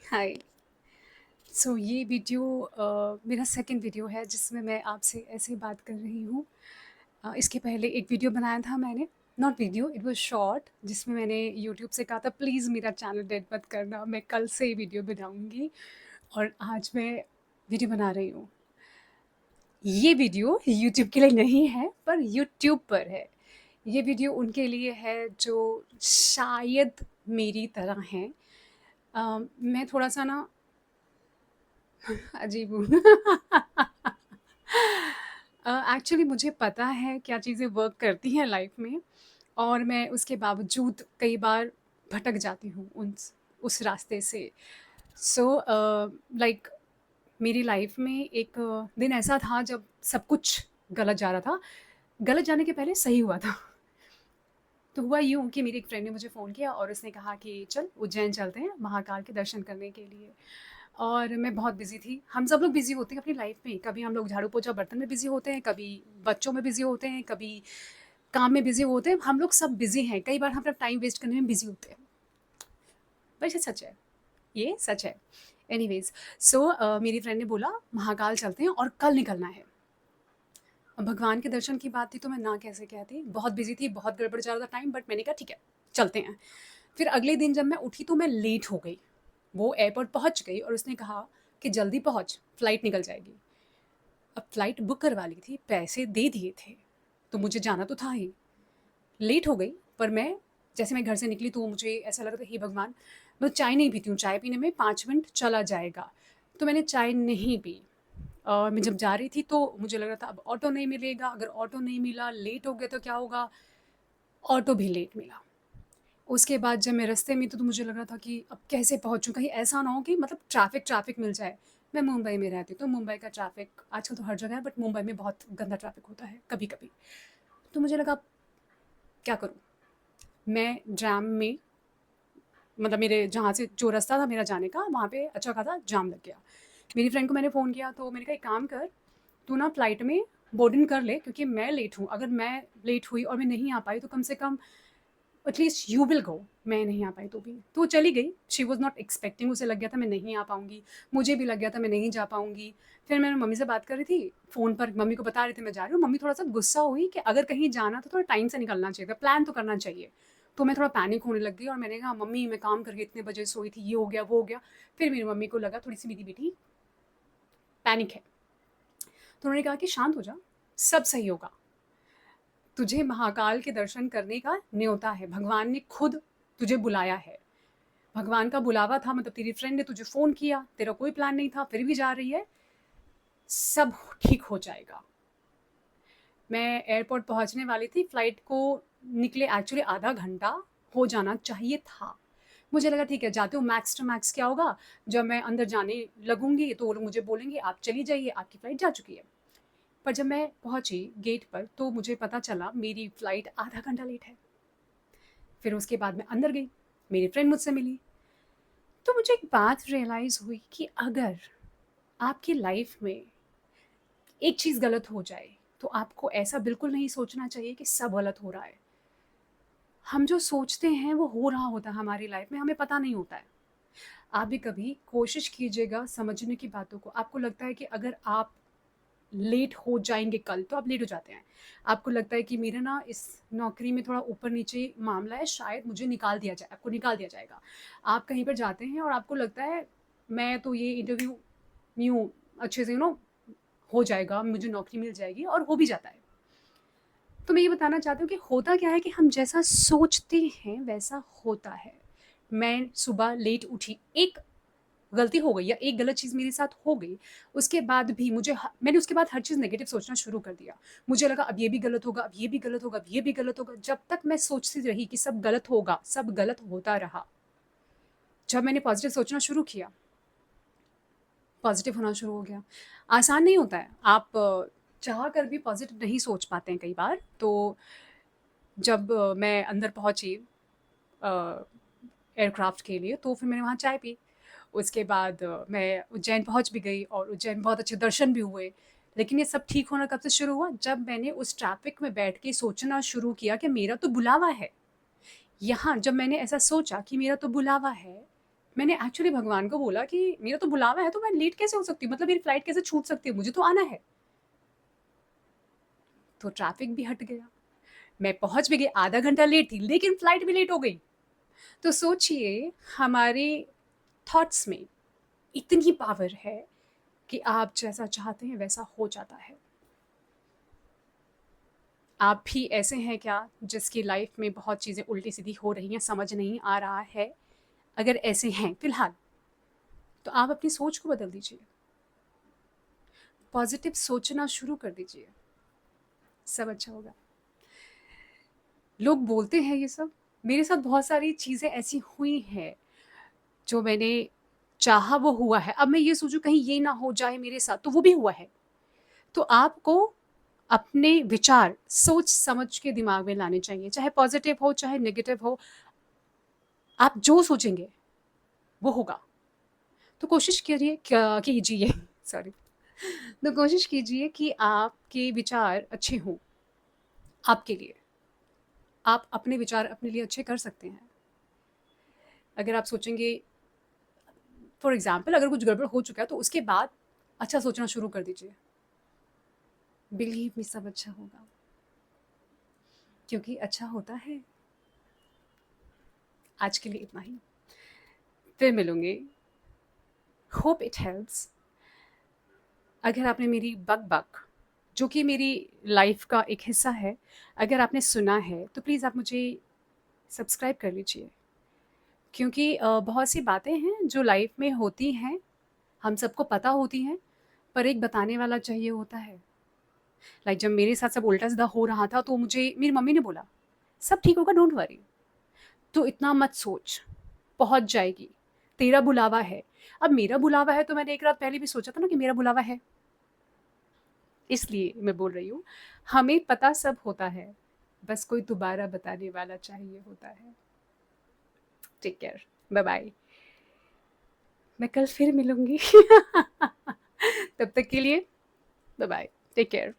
हाय। ये वीडियो मेरा second video है जिसमें मैं आपसे ऐसे बात कर रही हूँ। इसके पहले एक वीडियो बनाया था मैंने, not video, it was short, जिसमें मैंने यूट्यूब से कहा था प्लीज़ मेरा चैनल डेड मत करना, मैं कल से ही वीडियो बनाऊँगी। और आज मैं वीडियो बना रही हूँ। ये वीडियो यूट्यूब के लिए नहीं है पर यूट्यूब पर है। ये वीडियो उनके लिए है जो शायद मेरी तरह हैं। मैं थोड़ा-सा ना अजीब हूँ। एक्चुअली मुझे पता है क्या चीज़ें वर्क करती हैं लाइफ में, और मैं उसके बावजूद कई बार भटक जाती हूँ उस रास्ते से। सो लाइक मेरी लाइफ में एक दिन ऐसा था जब सब कुछ गलत जा रहा था। गलत जाने के पहले सही हुआ था। तो हुआ यूँ कि मेरी एक फ्रेंड ने मुझे फ़ोन किया और उसने कहा कि चल उज्जैन चलते हैं महाकाल के दर्शन करने के लिए। और मैं बहुत बिज़ी थी। हम सब लोग बिज़ी होते हैं अपनी लाइफ में। कभी हम लोग झाड़ू पोछा बर्तन में बिज़ी होते हैं, कभी बच्चों में बिज़ी होते हैं, कभी काम में बिज़ी होते हैं। हम लोग सब बिज़ी हैं। कई बार हम अपना टाइम वेस्ट करने में बिज़ी होते हैं। पर ये सच है। ये सच है। एनीवेज़, मेरी फ्रेंड ने बोला महाकाल चलते हैं और कल निकलना है। अब भगवान के दर्शन की बात थी तो मैं ना कैसे कहती। बहुत बिज़ी थी, बहुत गड़बड़ जा रहा था टाइम, बट मैंने कहा ठीक है, चलते हैं। फिर अगले दिन जब मैं उठी तो मैं लेट हो गई। वो एयरपोर्ट पहुँच गई और उसने कहा कि जल्दी पहुँच, फ्लाइट निकल जाएगी। अब फ्लाइट बुक करवा ली थी, पैसे दे दिए थे, तो मुझे जाना तो था ही। लेट हो गई, पर मैं जैसे मैं घर से निकली तो मुझे ऐसा लगा था हे भगवान, मैं चाय नहीं पीती हूँ, चाय पीने में 5 मिनट चला जाएगा। तो मैंने चाय नहीं पी। और मैं जब जा रही थी तो मुझे लग रहा था अब ऑटो नहीं मिलेगा, अगर ऑटो नहीं मिला, लेट हो गया तो क्या होगा? ऑटो भी लेट मिला। उसके बाद जब मैं रास्ते में थी तो मुझे लग रहा था कि अब कैसे पहुँचूँ? कहीं ऐसा ना हो कि मतलब ट्रैफ़िक मिल जाए। मैं मुंबई में रहती हूँ, तो मुंबई का ट्रैफ़िक आजकल तो हर जगह है, बट मुंबई में बहुत गंदा ट्रैफ़िक होता है कभी-कभी। तो मुझे लगा अब क्या करूँ? मैं जैम में, मतलब मेरे जहाँ से जो रास्ता था मेरा जाने का, वहाँ पे अच्छा खासा जाम लग गया। मेरी फ्रेंड को मैंने फ़ोन किया तो मैंने कहा एक काम कर, तू ना फ़्लाइट में बोर्डिंग कर ले, क्योंकि मैं लेट हूँ। अगर मैं लेट हुई और मैं नहीं आ पाई तो कम से कम एटलीस्ट यू विल गो। मैं नहीं आ पाई तो भी तो वो चली गई। शी वॉज नॉट एक्सपेक्टिंग, उसे लग गया था मैं नहीं आ पाऊंगी, मुझे भी लग गया था मैं नहीं जा पाऊंगी। फिर मैंने मम्मी से बात कर रही थी फ़ोन पर, मम्मी को बता रही थी मैं जा रही हूँ। मम्मी थोड़ा सा गुस्सा हुई कि अगर कहीं जाना तो थोड़ा टाइम से निकलना चाहिए था, प्लान तो करना चाहिए। तो मैं थोड़ा पैनिक होने लग गई और मैंने कहा मम्मी मैं काम करके इतने बजे सोई थी, ये हो गया वो हो गया। फिर मेरी मम्मी को लगा थोड़ी सी मेरी बेटी पैनिक है, तो उन्होंने कहा कि शांत हो जा, सब सही होगा। तुझे महाकाल के दर्शन करने का न्योता है, भगवान ने खुद तुझे बुलाया है। भगवान का बुलावा था, मतलब तेरी फ्रेंड ने तुझे फ़ोन किया, तेरा कोई प्लान नहीं था, फिर भी जा रही है, सब ठीक हो जाएगा। मैं एयरपोर्ट पहुंचने वाली थी, फ्लाइट को निकले एक्चुअली आधा घंटा हो जाना चाहिए था। मुझे लगा ठीक है जाते हो, मैक्स टू मैक्स क्या होगा, जब मैं अंदर जाने लगूंगी तो वो लोग मुझे बोलेंगे आप चली जाइए, आपकी फ़्लाइट जा चुकी है। पर जब मैं पहुंची गेट पर तो मुझे पता चला मेरी फ़्लाइट आधा घंटा लेट है। फिर उसके बाद मैं अंदर गई, मेरी फ्रेंड मुझसे मिली। तो मुझे एक बात रियलाइज़ हुई कि अगर आपकी लाइफ में एक चीज़ गलत हो जाए तो आपको ऐसा बिल्कुल नहीं सोचना चाहिए कि सब गलत हो रहा है। हम जो सोचते हैं वो हो रहा होता है हमारी लाइफ में, हमें पता नहीं होता है। आप भी कभी कोशिश कीजिएगा समझने की बातों को। आपको लगता है कि अगर आप लेट हो जाएंगे कल, तो आप लेट हो जाते हैं। आपको लगता है कि मेरा ना इस नौकरी में थोड़ा ऊपर नीचे मामला है, शायद मुझे निकाल दिया जाए, आपको निकाल दिया जाएगा। आप कहीं पर जाते हैं और आपको लगता है मैं तो ये इंटरव्यू यूँ अच्छे से हो जाएगा, मुझे नौकरी मिल जाएगी, और हो भी जाता है। तो मैं ये बताना चाहती हूँ कि होता क्या है कि हम जैसा सोचते हैं वैसा होता है। मैं सुबह लेट उठी, एक गलती हो गई या एक गलत चीज़ मेरे साथ हो गई, उसके बाद भी मैंने उसके बाद हर चीज़ नेगेटिव सोचना शुरू कर दिया। मुझे लगा अब ये भी गलत होगा, अब ये भी गलत होगा, अब ये भी गलत होगा। जब तक मैं सोचती रही कि सब गलत होगा, सब गलत होता रहा। जब मैंने पॉज़िटिव सोचना शुरू किया, पॉज़िटिव होना शुरू हो गया। आसान नहीं होता है, आप चाह कर भी पॉज़िटिव नहीं सोच पाते हैं कई बार। तो जब मैं अंदर पहुँची एयरक्राफ्ट के लिए, तो फिर मैंने वहाँ चाय पी। उसके बाद मैं उज्जैन पहुँच भी गई और उज्जैन बहुत अच्छे दर्शन भी हुए। लेकिन ये सब ठीक होना कब से शुरू हुआ? जब मैंने उस ट्रैफ़िक में बैठ के सोचना शुरू किया कि मेरा तो बुलावा है। यहाँ जब मैंने ऐसा सोचा कि मेरा तो बुलावा है, मैंने एक्चुअली भगवान को बोला कि मेरा तो बुलावा है, तो मैं लेट कैसे हो सकती हूँ? मतलब मेरी फ्लाइट कैसे छूट सकती है? मुझे तो आना है। तो ट्रैफिक भी हट गया। मैं पहुँच भी गई, आधा घंटा लेट थी, लेकिन फ्लाइट भी लेट हो गई। तो सोचिए, हमारे थॉट्स में इतनी पावर है कि आप जैसा चाहते हैं वैसा हो जाता है। आप भी ऐसे हैं क्या जिसकी लाइफ में बहुत चीज़ें उल्टी-सीधी हो रही हैं, समझ नहीं आ रहा है? अगर ऐसे हैं फिलहाल, तो आप अपनी सोच को बदल दीजिए। पॉजिटिव सोचना शुरू कर दीजिए, सब अच्छा होगा। लोग बोलते हैं ये सब, मेरे साथ बहुत सारी चीज़ें ऐसी हुई हैं जो मैंने चाहा वो हुआ है। अब मैं ये सोचूं कहीं ये ना हो जाए मेरे साथ, तो वो भी हुआ है। तो आपको अपने विचार सोच समझ के दिमाग में लाने चाहिए, चाहे पॉजिटिव हो चाहे नेगेटिव हो। आप जो सोचेंगे वो होगा। तो कोशिश करिए कीजिए सॉरी। तो कोशिश कीजिए कि आपके विचार अच्छे हों आपके लिए। आप अपने विचार अपने लिए अच्छे कर सकते हैं। अगर आप सोचेंगे, फॉर एग्जाम्पल अगर कुछ गड़बड़ हो चुका है तो उसके बाद अच्छा सोचना शुरू कर दीजिए। बिलीव मी, सब अच्छा होगा, क्योंकि अच्छा होता है। आज के लिए इतना ही, फिर मिलूंगी। Hope it helps. अगर आपने मेरी बक बक, जो कि मेरी लाइफ का एक हिस्सा है, अगर आपने सुना है तो प्लीज़ आप मुझे सब्सक्राइब कर लीजिए। क्योंकि बहुत सी बातें हैं जो लाइफ में होती हैं, हम सबको पता होती हैं, पर एक बताने वाला चाहिए होता है। लाइक जब मेरे साथ सब उल्टा सीधा हो रहा था तो मुझे मेरी मम्मी ने बोला, सब ठीक होगा, डोंट वरी, तो इतना मत सोच, पहुंच जाएगी, तेरा बुलावा है। अब मेरा बुलावा है तो मैंने एक रात पहले भी सोचा था ना कि मेरा बुलावा है, इसलिए मैं बोल रही हूँ। हमें पता सब होता है, बस कोई दोबारा बताने वाला चाहिए होता है। Take care, bye bye. मैं कल फिर मिलूंगी तब तक के लिए बाय बाय, टेक केयर।